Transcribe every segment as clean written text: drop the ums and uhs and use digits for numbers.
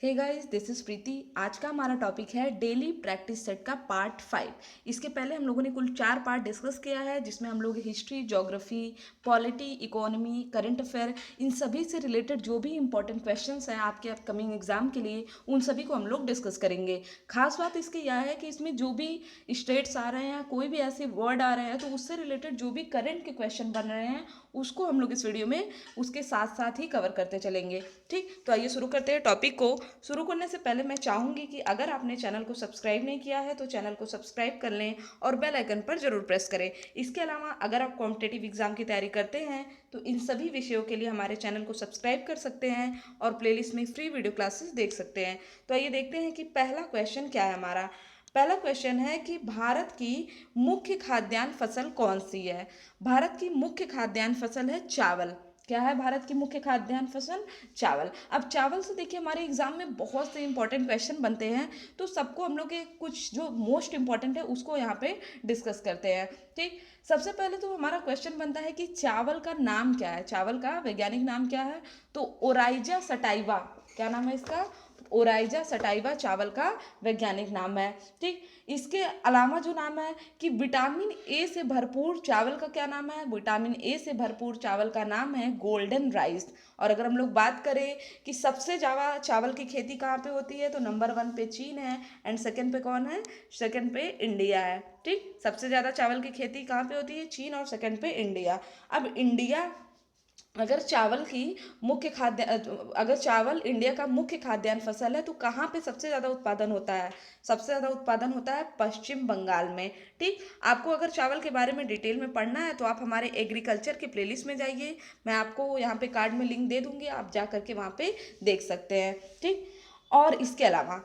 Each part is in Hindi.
हे गाइस, दिस इज प्रीति। आज का हमारा टॉपिक है डेली प्रैक्टिस सेट का पार्ट 5। इसके पहले हम लोगों ने कुल 4 पार्ट डिस्कस किया है, जिसमें हम लोग history, geography, polity, economy, current affair, इन सभी से रिलेटेड जो भी इंपॉर्टेंट क्वेश्चंस हैं आपके अपकमिंग एग्जाम के लिए, उन सभी को हम लोग डिस्कस करेंगे। खास बात इसकी यह है कि इसमें जो भी स्टेट्स आ रहे हैं, कोई भी ऐसे वर्ड आ रहे हैं, तो उससे रिलेटेड जो भी करंट के क्वेश्चन बन रहे हैं उसको हम लोग इस वीडियो में उसके साथ साथ ही कवर करते चलेंगे। ठीक, तो आइए शुरू करते हैं टॉपिक को। शुरू करने से पहले मैं चाहूँगी कि अगर आपने चैनल को सब्सक्राइब नहीं किया है तो चैनल को सब्सक्राइब कर लें और बेल आइकन पर जरूर प्रेस करें। इसके अलावा अगर आप कॉम्पिटेटिव एग्जाम की तैयारी करते हैं तो इन सभी विषयों के लिए हमारे चैनल को सब्सक्राइब कर सकते हैं और प्लेलिस्ट में फ्री वीडियो क्लासेस देख सकते हैं। तो आइए देखते हैं कि पहला क्वेश्चन क्या है हमारा। पहला क्वेश्चन है कि भारत की मुख्य खाद्यान्न फसल कौन सी है। भारत की मुख्य खाद्यान्न फसल है चावल। क्या है भारत की मुख्य खाद्यान्न फसल? चावल। अब चावल से देखिए हमारे एग्जाम में बहुत से इंपॉर्टेंट क्वेश्चन बनते हैं, तो सबको हम लोग के कुछ जो मोस्ट इंपॉर्टेंट है उसको यहाँ पे डिस्कस करते हैं। ठीक, सबसे पहले तो हमारा क्वेश्चन बनता है कि चावल का नाम क्या है, चावल का वैज्ञानिक नाम क्या है? तो ओराइजा सटाइवा। क्या नाम है इसका? ओराइजा सटाइवा चावल का वैज्ञानिक नाम है। ठीक, इसके अलावा जो नाम है कि विटामिन ए से भरपूर चावल का क्या नाम है? विटामिन ए से भरपूर चावल का नाम है गोल्डन राइस। और अगर हम लोग बात करें कि सबसे ज़्यादा चावल की खेती कहाँ पे होती है, तो नंबर 1 पे चीन है एंड सेकंड पे कौन है? सेकंड पे इंडिया है। ठीक, सबसे ज़्यादा चावल की खेती कहाँ पे होती है? चीन, और सेकंड पे इंडिया। अब इंडिया अगर चावल की मुख्य खाद्य अगर चावल इंडिया का मुख्य खाद्यान्न फसल है तो कहाँ पे सबसे ज़्यादा उत्पादन होता है? सबसे ज़्यादा उत्पादन होता है पश्चिम बंगाल में। ठीक, आपको अगर चावल के बारे में डिटेल में पढ़ना है तो आप हमारे एग्रीकल्चर के प्लेलिस्ट में जाइए, मैं आपको यहाँ पे कार्ड में लिंक दे दूँगी, आप जा करके वहाँ पे देख सकते हैं। ठीक, और इसके अलावा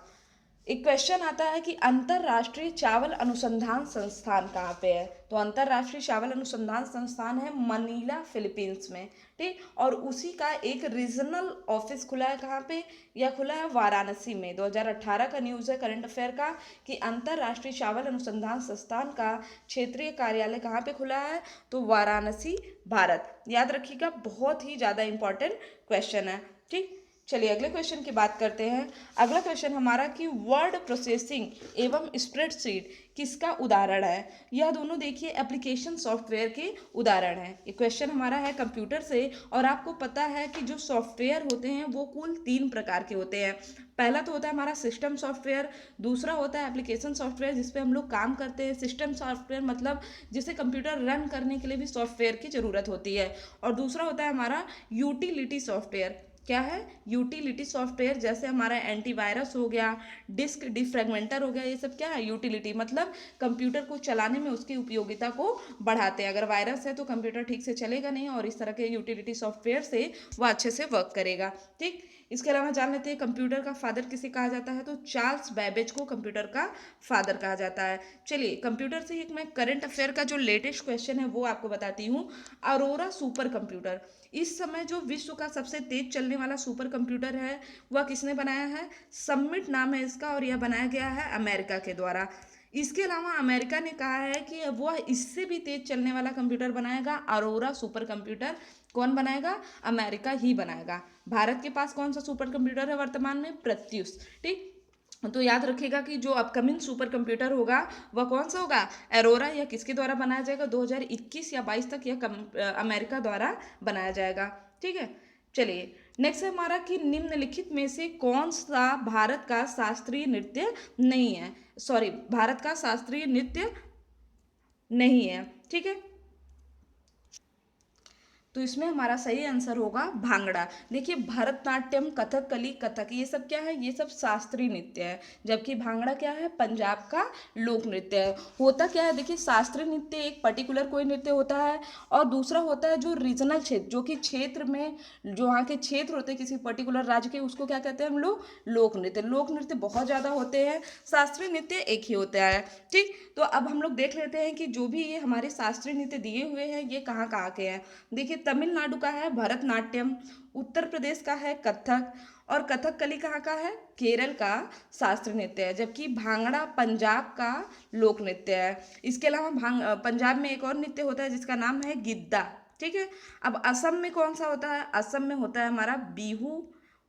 एक क्वेश्चन आता है कि अंतर्राष्ट्रीय चावल अनुसंधान संस्थान कहाँ पे है? तो अंतर्राष्ट्रीय चावल अनुसंधान संस्थान है मनीला, फिलीपींस में। ठीक, और उसी का एक रीजनल ऑफिस खुला है कहाँ पे? यह खुला है वाराणसी में। 2018 का न्यूज़ है करंट अफेयर का कि अंतर्राष्ट्रीय चावल अनुसंधान संस्थान का क्षेत्रीय कार्यालय कहाँ पे खुला है? तो वाराणसी, भारत। याद रखिएगा, बहुत ही ज़्यादा इंपॉर्टेंट क्वेश्चन है। ठीक, चलिए अगले क्वेश्चन की बात करते हैं। अगला क्वेश्चन हमारा कि वर्ड प्रोसेसिंग एवं स्प्रेडशीट किसका उदाहरण है? यह दोनों देखिए एप्लीकेशन सॉफ्टवेयर के उदाहरण हैं। ये क्वेश्चन हमारा है कंप्यूटर से, और आपको पता है कि जो सॉफ्टवेयर होते हैं वो कुल 3 प्रकार के होते हैं। पहला तो होता है हमारा सिस्टम सॉफ्टवेयर, दूसरा होता है एप्लीकेशन सॉफ्टवेयर जिसपे हम लोग काम करते हैं। सिस्टम सॉफ्टवेयर मतलब जिसे कंप्यूटर रन करने के लिए भी सॉफ्टवेयर की ज़रूरत होती है। और दूसरा होता है हमारा यूटिलिटी सॉफ्टवेयर। क्या है? यूटिलिटी सॉफ्टवेयर, जैसे हमारा एंटीवायरस हो गया, डिस्क डिफ्रेगमेंटर हो गया, ये सब क्या है? यूटिलिटी मतलब कंप्यूटर को चलाने में उसकी उपयोगिता को बढ़ाते हैं। अगर वायरस है तो कंप्यूटर ठीक से चलेगा नहीं, और इस तरह के यूटिलिटी सॉफ्टवेयर से वह अच्छे से वर्क करेगा। ठीक, इसके अलावा जान लेते हैं कंप्यूटर का फादर किसे कहा जाता है? तो चार्ल्स बैबेज को कंप्यूटर का फादर कहा जाता है। चलिए कंप्यूटर से एक मैं करंट अफेयर का जो लेटेस्ट क्वेश्चन है वो आपको बताती हूँ। अरोरा सुपर कंप्यूटर, इस समय जो विश्व का सबसे तेज चलने वाला सुपर कंप्यूटर है वह किसने बनाया है? समिट नाम है इसका, और यह बनाया गया है अमेरिका के द्वारा। इसके अलावा अमेरिका ने कहा है कि वह इससे भी तेज चलने वाला कंप्यूटर बनाएगा, अरोरा सुपर कंप्यूटर। कौन बनाएगा? अमेरिका ही बनाएगा। भारत के पास कौन सा सुपर कंप्यूटर है वर्तमान में? प्रत्युष। ठीक, तो याद रखिएगा कि जो अपकमिंग सुपर कंप्यूटर होगा वह कौन सा होगा? एरोरा। यह किसके द्वारा बनाया जाएगा? 2021 या 22 तक यह अमेरिका द्वारा बनाया जाएगा। ठीक है, चलिए नेक्स्ट है हमारा कि निम्नलिखित में से कौन सा भारत का शास्त्रीय नृत्य नहीं है? सॉरी, भारत का शास्त्रीय नृत्य नहीं है। ठीक है, तो इसमें हमारा सही आंसर होगा भांगड़ा। देखिए भरतनाट्यम, कथकली, कथक, ये सब क्या है? ये सब शास्त्रीय नृत्य है, जबकि भांगड़ा क्या है? पंजाब का लोक नृत्य है। होता क्या है देखिए, शास्त्रीय नृत्य एक पर्टिकुलर कोई नृत्य होता है, और दूसरा होता है जो रीजनल क्षेत्र, जो कि क्षेत्र में जो वहाँ के क्षेत्र होते हैं किसी पर्टिकुलर राज्य के, उसको क्या कहते हैं हम लोग? लोक नृत्य। लोक नृत्य बहुत ज़्यादा होते हैं, शास्त्रीय नृत्य एक ही होता है। ठीक, तो अब हम लोग देख लेते हैं कि जो भी ये हमारे शास्त्रीय नृत्य दिए हुए हैं ये कहाँ कहाँ के हैं। देखिए तमिलनाडु का है भरतनाट्यम, उत्तर प्रदेश का है कथक, और कथकली कहाँ का है? केरल का शास्त्रीय नृत्य है, जबकि भांगड़ा पंजाब का लोक नृत्य है। इसके अलावा पंजाब में एक और नृत्य होता है जिसका नाम है गिद्दा। ठीक है, अब असम में कौन सा होता है? असम में होता है हमारा बिहू,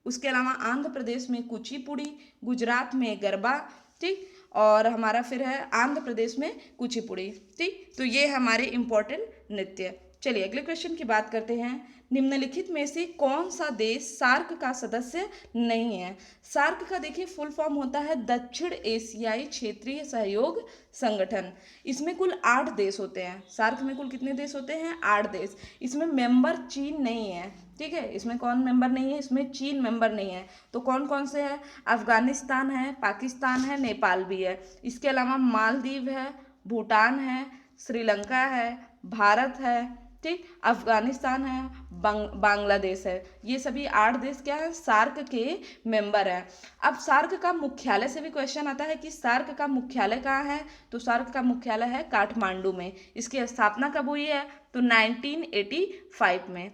उसके अलावा आंध्र प्रदेश में कुचिपुड़ी, गुजरात में गरबा, ठीक, और हमारा फिर है आंध्र प्रदेश में कुचिपुड़ी, ठीक। तो ये हमारे इंपॉर्टेंट नृत्य। चलिए अगले क्वेश्चन की बात करते हैं। निम्नलिखित में से कौन सा देश सार्क का सदस्य नहीं है? सार्क का देखिए फुल फॉर्म होता है दक्षिण एशियाई क्षेत्रीय सहयोग संगठन। इसमें कुल 8 देश होते हैं। सार्क में कुल कितने देश होते हैं? 8 देश। इसमें मेंबर चीन नहीं है, ठीक है। इसमें कौन मेंबर नहीं है? इसमें चीन मेंबर नहीं है। तो कौन कौन से हैं? अफगानिस्तान है, पाकिस्तान है, नेपाल भी है। इसके अलावा मालदीव है, भूटान है, श्रीलंका है, भारत है, ठीक, अफगानिस्तान है, बांग्लादेश है। ये सभी 8 देश क्या है? सार्क के मेंबर हैं। अब सार्क का मुख्यालय से भी क्वेश्चन आता है कि सार्क का मुख्यालय कहाँ है? तो सार्क का मुख्यालय है काठमांडू में। इसकी स्थापना कब हुई है? तो 1985 में,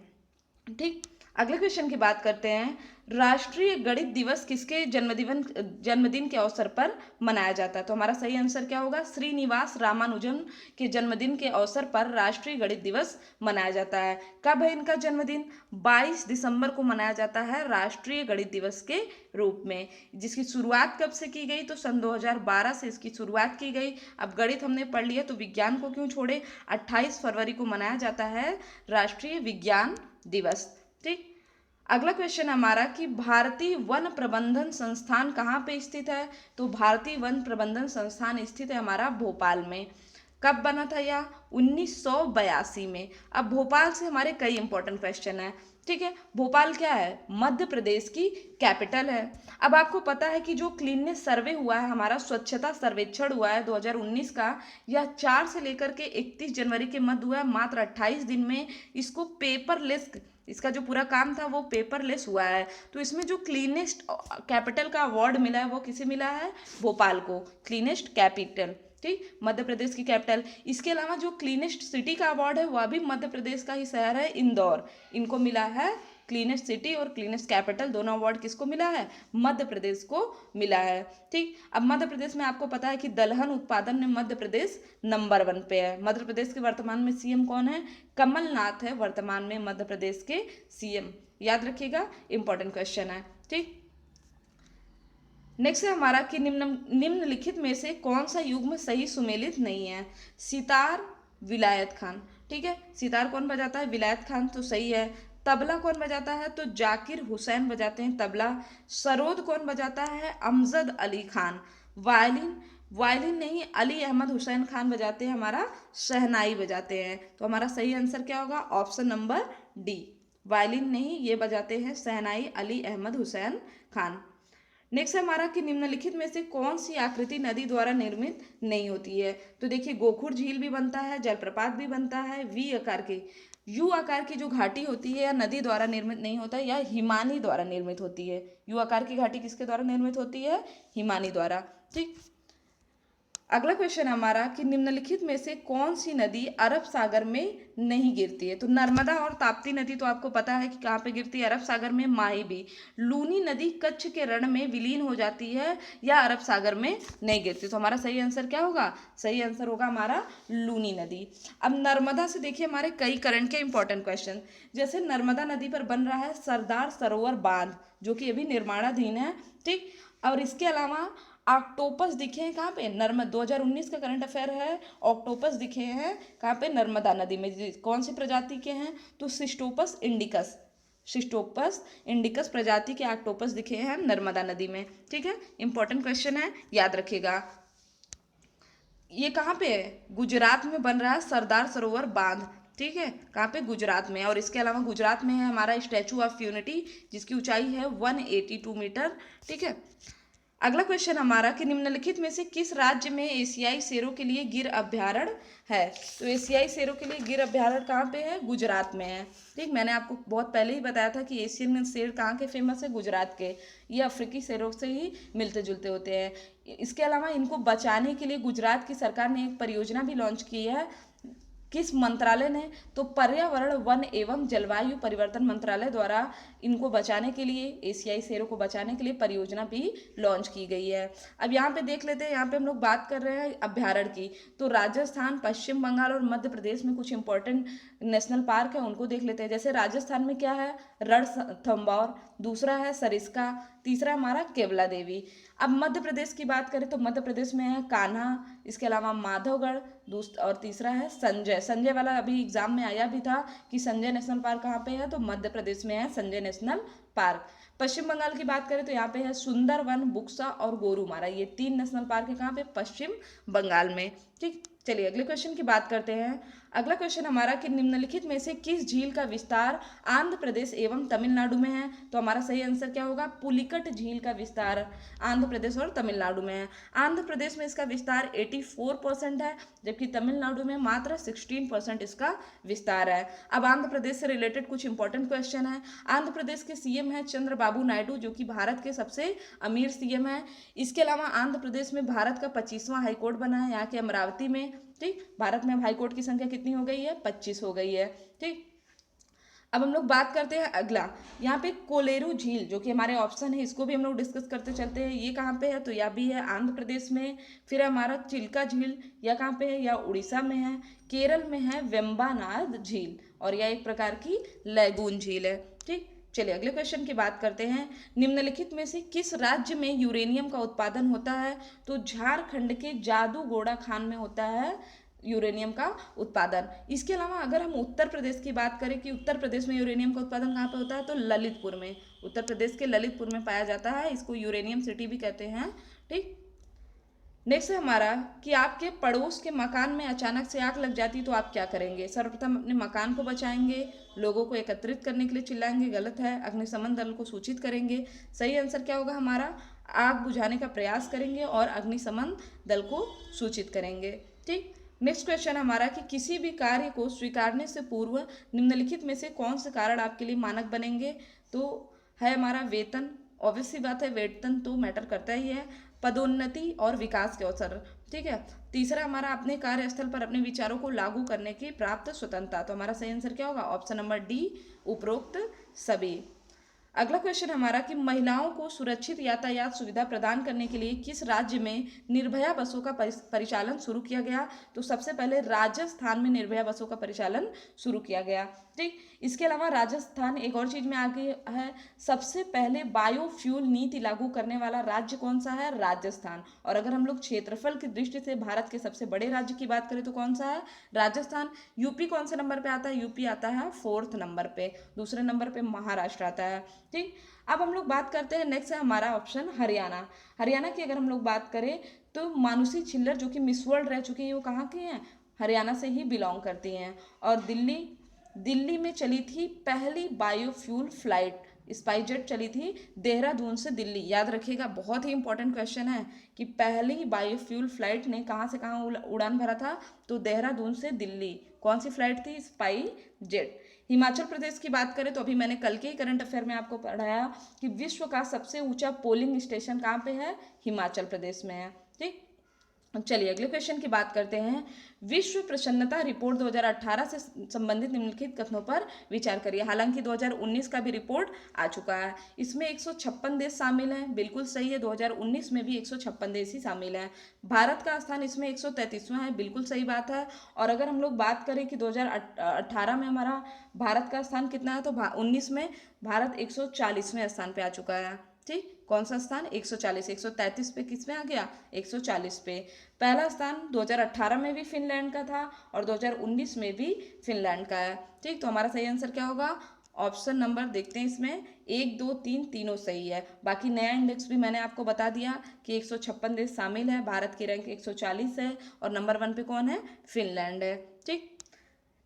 ठीक। अगले क्वेश्चन की बात करते हैं। राष्ट्रीय गणित दिवस किसके जन्मदिन के अवसर पर मनाया जाता है? तो हमारा सही आंसर क्या होगा? श्रीनिवास रामानुजन के जन्मदिन के अवसर पर राष्ट्रीय गणित दिवस मनाया जाता है। कब है इनका जन्मदिन? 22 दिसंबर को मनाया जाता है राष्ट्रीय गणित दिवस के रूप में। जिसकी शुरुआत कब से की गई? तो सन 2012 से इसकी शुरुआत की गई। अब गणित हमने पढ़ लिया तो विज्ञान को क्यों छोड़े? 28 फरवरी को मनाया जाता है राष्ट्रीय विज्ञान दिवस, ठीक। अगला क्वेश्चन हमारा कि भारतीय वन प्रबंधन संस्थान कहाँ पे स्थित है? तो भारतीय वन प्रबंधन संस्थान स्थित है हमारा भोपाल में। कब बना था यह? 1982 में। अब भोपाल से हमारे कई इंपॉर्टेंट क्वेश्चन है, ठीक है। भोपाल क्या है? मध्य प्रदेश की कैपिटल है। अब आपको पता है कि जो क्लीननेस सर्वे हुआ है, हमारा स्वच्छता सर्वेक्षण हुआ है 2019 का, यह 4 से लेकर के 31 जनवरी के मध्य हुआ है। मात्र 28 दिन में इसको पेपरलेस, इसका जो पूरा काम था वो पेपरलेस हुआ है। तो इसमें जो क्लीनेस्ट कैपिटल का अवार्ड मिला है वो किसे मिला है? भोपाल को, क्लीनेस्ट कैपिटल, ठीक, मध्य प्रदेश की कैपिटल। इसके अलावा जो क्लीनेस्ट सिटी का अवार्ड है वह भी मध्य प्रदेश का ही शहर है इंदौर। इनको मिला है क्लीनेस्ट सिटी और क्लीनेस्ट कैपिटल, दोनों अवार्ड किसको मिला है? मध्य प्रदेश को मिला है, ठीक। अब मध्य प्रदेश में आपको पता है कि दलहन उत्पादन में मध्य प्रदेश नंबर 1 पे है। मध्य प्रदेश के वर्तमान में सीएम कौन है? कमलनाथ है वर्तमान में मध्य प्रदेश के सीएम। याद रखिएगा, इंपॉर्टेंट क्वेश्चन है, ठीक। नेक्स्ट है हमारा कि निम्नलिखित में से कौन सा युग्म सही सुमेलित नहीं है? सितार, विलायत खान, ठीक है। सितार कौन बजाता है? विलायत खान, तो सही है। तबला कौन बजाता है? तो जाकिर हुसैन बजाते हैं तबला। सरोद कौन बजाता है? अमजद अली खान। वायलिन, वायलिन नहीं, अली अहमद हुसैन खान बजाते हैं हमारा शहनाई बजाते हैं। तो हमारा सही आंसर क्या होगा? ऑप्शन नंबर डी, वायलिन नहीं, ये बजाते हैं शहनाई अली अहमद हुसैन खान। नेक्स्ट है हमारा कि निम्नलिखित में से कौन सी आकृति नदी द्वारा निर्मित नहीं होती है? तो देखिए गोखुर झील भी बनता है, जलप्रपात भी बनता है, वी आकार की, यू आकार की जो घाटी होती है या नदी द्वारा निर्मित नहीं होता है, या हिमानी द्वारा निर्मित होती है। यू आकार की घाटी किसके द्वारा निर्मित होती है? हिमानी द्वारा, ठीक। अगला क्वेश्चन हमारा कि निम्नलिखित में से कौन सी नदी अरब सागर में नहीं गिरती है? तो नर्मदा और ताप्ती नदी तो आपको पता है कि कहाँ पे गिरती है? अरब सागर में। माही भी। लूनी नदी कच्छ के रण में विलीन हो जाती है या अरब सागर में नहीं गिरती? तो हमारा सही आंसर क्या होगा? सही आंसर होगा हमारा लूनी नदी। अब नर्मदा से देखिए हमारे कई करंट के इंपॉर्टेंट क्वेश्चन, जैसे नर्मदा नदी पर बन रहा है सरदार सरोवर बांध जो कि अभी निर्माणाधीन है, ठीक। और इसके अलावा ऑक्टोपस दिखे हैं कहाँ पे? 2019 का करंट अफेयर है। ऑक्टोपस दिखे हैं कहाँ पे? नर्मदा नदी में। कौन सी प्रजाति के हैं? तो सिस्टोपस इंडिकस, सिस्टोपस इंडिकस प्रजाति के ऑक्टोपस दिखे हैं नर्मदा नदी में, ठीक है। इंपॉर्टेंट क्वेश्चन है, याद रखिएगा। ये कहाँ पे है? गुजरात में बन रहा है सरदार सरोवर बांध, ठीक है। कहाँ पे? गुजरात में। और इसके अलावा गुजरात में है हमारा स्टैचू ऑफ यूनिटी जिसकी ऊंचाई है 182 मीटर, ठीक है। अगला क्वेश्चन हमारा कि निम्नलिखित में से किस राज्य में एशियाई शेरों के लिए गिर अभ्यारण्य है? तो एशियाई शेरों के लिए गिर अभ्यारण्य कहाँ पे है? गुजरात में है, ठीक। मैंने आपको बहुत पहले ही बताया था कि एशियन शेर कहाँ के फेमस है? गुजरात के। ये अफ्रीकी शेरों से ही मिलते जुलते होते हैं। इसके अलावा इनको बचाने के लिए गुजरात की सरकार ने एक परियोजना भी लॉन्च की है किस मंत्रालय ने? तो पर्यावरण वन एवं जलवायु परिवर्तन मंत्रालय द्वारा इनको बचाने के लिए, एशियाई शेरों को बचाने के लिए परियोजना भी लॉन्च की गई है। अब यहाँ पे देख लेते हैं, यहाँ पे हम लोग बात कर रहे हैं अभ्यारण्य की, तो राजस्थान, पश्चिम बंगाल और मध्य प्रदेश में कुछ इंपॉर्टेंट नेशनल पार्क है, उनको देख लेते हैं। जैसे राजस्थान में क्या है? रणथंभौर, दूसरा है सरिस्का, तीसरा हमारा केवला देवी। अब मध्य प्रदेश की बात करें तो मध्य प्रदेश में है कान्हा, इसके अलावा माधवगढ़, और तीसरा है संजय। संजय वाला अभी एग्जाम में आया भी था कि संजय नेशनल पार्क कहाँ पे है, तो मध्य प्रदेश में है संजय नेशनल पार्क। पश्चिम बंगाल की बात करें तो यहाँ पे है सुंदरवन, बुक्सा और गोरुमारा, ये 3 नेशनल पार्क है कहाँ पे? पश्चिम बंगाल में। ठीक, चलिए अगले क्वेश्चन की बात करते हैं। अगला क्वेश्चन हमारा कि निम्नलिखित में से किस झील का विस्तार आंध्र प्रदेश एवं तमिलनाडु में है? तो हमारा सही आंसर क्या होगा? पुलिकट झील का विस्तार आंध्र प्रदेश और तमिलनाडु में है। आंध्र प्रदेश में इसका विस्तार 84% है, जबकि तमिलनाडु में मात्र 16% इसका विस्तार है। अब आंध्र प्रदेश से रिलेटेड कुछ इंपॉर्टेंट क्वेश्चन है। आंध्र प्रदेश के सीएम है चंद्रबाबू नायडू, जो कि भारत के सबसे अमीर सीएम है। इसके अलावा आंध्र प्रदेश में भारत का 25वां हाईकोर्ट बना है, यहाँ के अमरावती में। ठीक, भारत में अब हाईकोर्ट की संख्या कितनी हो गई है? 25 हो गई है। ठीक, अब हम लोग बात करते हैं अगला, यहाँ पे कोलेरू झील, जो कि हमारे ऑप्शन है, इसको भी हम लोग डिस्कस करते चलते हैं। ये कहाँ पे है? तो यह भी है आंध्र प्रदेश में। फिर हमारा चिल्का झील, यह कहाँ पे है? या उड़ीसा में है। केरल में है वेम्बानाड झील, और यह एक प्रकार की लैगून झील है। ठीक, चलिए अगले क्वेश्चन की बात करते हैं। निम्नलिखित में से किस राज्य में यूरेनियम का उत्पादन होता है? तो झारखंड के जादूगोड़ा खान में होता है यूरेनियम का उत्पादन। इसके अलावा अगर हम उत्तर प्रदेश की बात करें कि उत्तर प्रदेश में यूरेनियम का उत्पादन कहाँ पे होता है, तो ललितपुर में, उत्तर प्रदेश के ललितपुर में पाया जाता है। इसको यूरेनियम सिटी भी कहते हैं। ठीक, नेक्स्ट है हमारा कि आपके पड़ोस के मकान में अचानक से आग लग जाती तो आप क्या करेंगे? सर्वप्रथम अपने मकान को बचाएंगे, लोगों को एकत्रित करने के लिए चिल्लाएंगे, गलत है, अग्निशमन दल को सूचित करेंगे। सही आंसर क्या होगा हमारा? आग बुझाने का प्रयास करेंगे और अग्निशमन दल को सूचित करेंगे। ठीक, नेक्स्ट क्वेश्चन हमारा कि किसी भी कार्य को स्वीकारने से पूर्व निम्नलिखित में से कौन से कारण आपके लिए मानक बनेंगे? तो है हमारा वेतन, ऑब्वियस सी बात है, वेतन तो मैटर करता ही है। पदोन्नति और विकास के अवसर। ठीक है, तीसरा हमारा अपने कार्यस्थल पर अपने विचारों को लागू करने की प्राप्त स्वतंत्रता। तो हमारा सही आंसर क्या होगा? ऑप्शन नंबर डी, उपरोक्त सभी। अगला क्वेश्चन हमारा कि महिलाओं को सुरक्षित यातायात सुविधा प्रदान करने के लिए किस राज्य में निर्भया बसों का परिचालन शुरू किया गया? तो सबसे पहले राजस्थान में निर्भया बसों का परिचालन शुरू किया गया। ठीक, इसके अलावा राजस्थान एक और चीज में आगे है, सबसे पहले बायोफ्यूल नीति लागू करने वाला राज्य कौन सा है? राजस्थान। और अगर हम लोग क्षेत्रफल की दृष्टि से भारत के सबसे बड़े राज्य की बात करें तो कौन सा है? राजस्थान। यूपी कौन से नंबर पे आता है? यूपी आता है 4th नंबर पे, दूसरे नंबर पे महाराष्ट्र आता है। ठीक, अब हम लोग बात करते हैं, नेक्स्ट है हमारा ऑप्शन हरियाणा। हरियाणा की अगर हम लोग बात करें तो मानुषी छिल्लर, जो कि मिस वर्ल्ड रह चुकी है, वो कहाँ की हैं? हरियाणा से ही बिलोंग करती हैं। और दिल्ली में चली थी पहली बायोफ्यूल फ्लाइट, स्पाइसजेट चली थी देहरादून से दिल्ली। याद रखिएगा, बहुत ही इंपॉर्टेंट क्वेश्चन है कि पहली बायोफ्यूल फ्लाइट ने कहाँ से कहाँ उड़ान भरा था? तो देहरादून से दिल्ली। कौन सी फ्लाइट थी? स्पाइसजेट। हिमाचल प्रदेश की बात करें तो अभी मैंने कल के ही करंट अफेयर में आपको पढ़ाया कि विश्व का सबसे ऊंचा पोलिंग स्टेशन कहाँ पे है? हिमाचल प्रदेश में है। ठीक, चलिए अगले क्वेश्चन की बात करते हैं। विश्व प्रसन्नता रिपोर्ट 2018 से संबंधित निम्नलिखित कथनों पर विचार करिए। हालांकि 2019 का भी रिपोर्ट आ चुका है, इसमें 156 देश शामिल हैं, बिल्कुल सही है, 2019 में भी 156 देश ही शामिल हैं। भारत का स्थान इसमें 133वां है, बिल्कुल सही बात है। और अगर हम लोग बात करें कि 2018 में हमारा भारत का स्थान कितना है, तो 19 में भारत 140वें स्थान पे आ चुका है। ठीक, कौन सा स्थान? 140, 133 पे किस में आ गया? 140 पे। पहला स्थान 2018 में भी फिनलैंड का था और 2019 में भी फिनलैंड का है। ठीक, तो हमारा सही आंसर क्या होगा? ऑप्शन नंबर देखते हैं, इसमें 1, 2, 3 तीनों सही है। बाकी नया इंडेक्स भी मैंने आपको बता दिया कि 156 देश शामिल है, भारत की रैंक 140 है और नंबर 1 पे कौन है? फिनलैंड है। ठीक,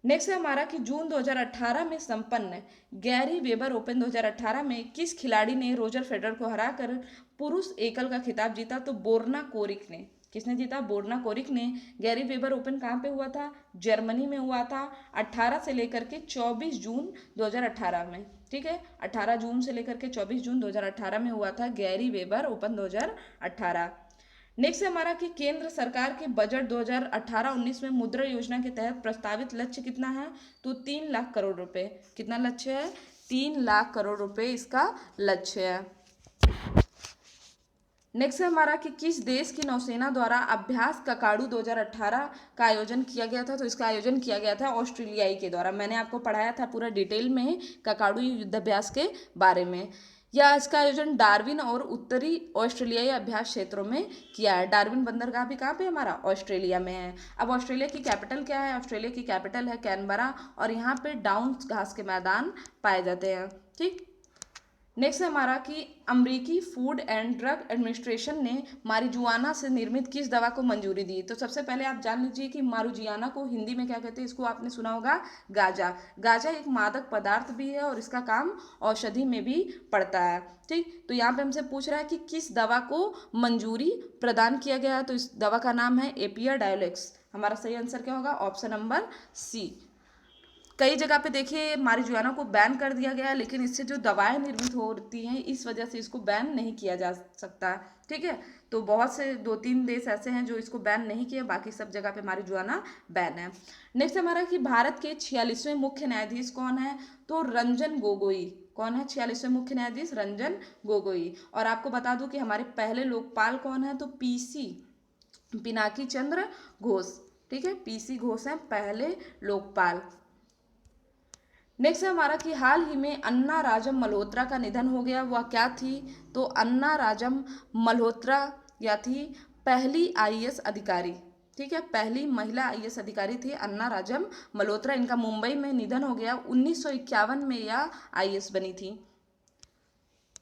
नेक्स्ट है हमारा कि जून 2018 में संपन्न गैरी वेबर ओपन 2018 में किस खिलाड़ी ने रोजर फेडरर को हराकर पुरुष एकल का खिताब जीता? तो बोर्ना कोरिक ने। किसने जीता? बोर्ना कोरिक ने। गैरी वेबर ओपन कहाँ पे हुआ था? जर्मनी में हुआ था, 18 से लेकर के 24 जून 2018 में। ठीक है, 18 जून से लेकर के 24 जून 2018 में हुआ था गैरी वेबर ओपन 2018। नेक्स्ट है हमारा कि केंद्र सरकार के बजट 2018-19 में मुद्रा योजना के तहत प्रस्तावित लक्ष्य कितना है, तो 3 लाख करोड़ रुपए। कितना लक्ष्य है, 3 लाख करोड़ रुपए इसका लक्ष्य है। नेक्स्ट है हमारा कि किस देश की नौसेना द्वारा अभ्यास ककाडू 2018 का आयोजन किया गया था, तो इसका आयोजन किया गया था ऑस्ट्रेलियाई के द्वारा। मैंने आपको पढ़ाया था पूरा डिटेल में ककाडू युद्धाभ्यास के बारे में। या इसका आयोजन डार्विन और उत्तरी ऑस्ट्रेलियाई अभ्यास क्षेत्रों में किया है। डार्विन बंदरगाह भी कहाँ पे हमारा, ऑस्ट्रेलिया में है। अब ऑस्ट्रेलिया की कैपिटल क्या है, ऑस्ट्रेलिया की कैपिटल है कैनबरा, और यहाँ पे डाउन घास के मैदान पाए जाते हैं। ठीक। नेक्स्ट है हमारा कि अमेरिकी फूड एंड ड्रग एडमिनिस्ट्रेशन ने मारिजुआना से निर्मित किस दवा को मंजूरी दी। तो सबसे पहले आप जान लीजिए कि मारिजुआना को हिंदी में क्या कहते हैं, इसको आपने सुना होगा गांजा। गांजा एक मादक पदार्थ भी है और इसका काम औषधि में भी पड़ता है। ठीक, तो यहाँ पे हमसे पूछ रहा है कि किस दवा को मंजूरी प्रदान किया गया है, तो इस दवा का नाम है एपियाडायोलेक्स। हमारा सही आंसर क्या होगा, ऑप्शन नंबर सी। कई जगह पे देखिए मारिजुआना को बैन कर दिया गया है, लेकिन इससे जो दवाएं निर्मित होती हैं इस वजह से इसको बैन नहीं किया जा सकता। ठीक है, तो बहुत से 2-3 देश ऐसे हैं जो इसको बैन नहीं किए, बाकी सब जगह पे मारिजुआना बैन है। नेक्स्ट हमारा कि भारत के 46वें मुख्य न्यायाधीश कौन है, तो रंजन गोगोई। कौन है 46वें मुख्य न्यायाधीश, रंजन गोगोई। और आपको बता दूं कि हमारे पहले लोकपाल कौन है, तो पीसी पिनाकी चंद्र घोष। ठीक है, पीसी घोष हैं पहले लोकपाल। नेक्स्ट है हमारा कि हाल ही में अन्ना राजम मल्होत्रा का निधन हो गया, वह क्या थी, तो अन्ना राजम मल्होत्रा या थी पहली आईएएस अधिकारी। ठीक है, पहली महिला आईएएस अधिकारी थी अन्ना राजम मल्होत्रा। इनका मुंबई में निधन हो गया, 1951 में यह आईएएस बनी थी।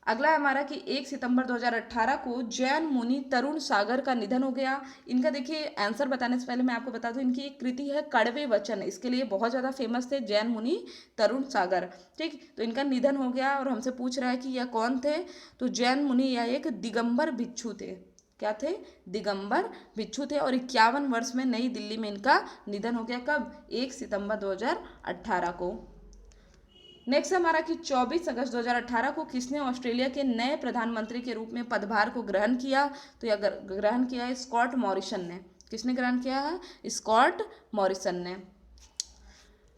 अगला है हमारा कि 1 सितंबर 2018 को जैन मुनि तरुण सागर का निधन हो गया। इनका देखिए आंसर बताने से पहले मैं आपको बता दूं, इनकी एक कृति है कड़वे वचन, इसके लिए बहुत ज़्यादा फेमस थे जैन मुनि तरुण सागर। ठीक, तो इनका निधन हो गया और हमसे पूछ रहा है कि यह कौन थे, तो जैन मुनि यह एक दिगंबर भिक्षु थे। क्या थे, दिगंबर भिक्षु थे, और 51 वर्ष में नई दिल्ली में इनका निधन हो गया। कब, 1 सितंबर 2018 को। नेक्स्ट हमारा कि 24 अगस्त 2018 को किसने ऑस्ट्रेलिया के नए प्रधानमंत्री के रूप में पदभार को ग्रहण किया, तो यह ग्रहण किया है स्कॉट मॉरिसन ने। किसने ग्रहण किया है, स्कॉट मॉरिसन ने।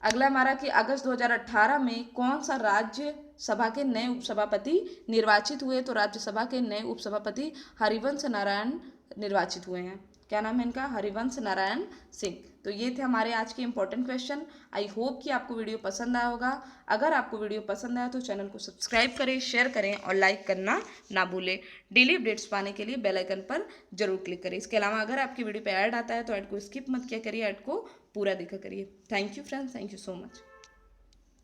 अगला हमारा कि अगस्त 2018 में कौन सा राज्य सभा के नए उपसभापति निर्वाचित हुए, तो राज्यसभा के नए उपसभापति हरिवंश नारायण निर्वाचित हुए हैं। क्या नाम है इनका, हरिवंश नारायण सिंह। तो ये थे हमारे आज के इंपॉर्टेंट क्वेश्चन। आई होप कि आपको वीडियो पसंद आया होगा। अगर आपको वीडियो पसंद आया तो चैनल को सब्सक्राइब करें, शेयर करें और लाइक करना ना भूलें। डेली अपडेट्स पाने के लिए बेल आइकन पर जरूर क्लिक करें। इसके अलावा अगर आपकी वीडियो पे ऐड आता है तो ऐड को स्किप मत किया करिए, ऐड को पूरा देखा करिए। Thank you friends, thank you so much.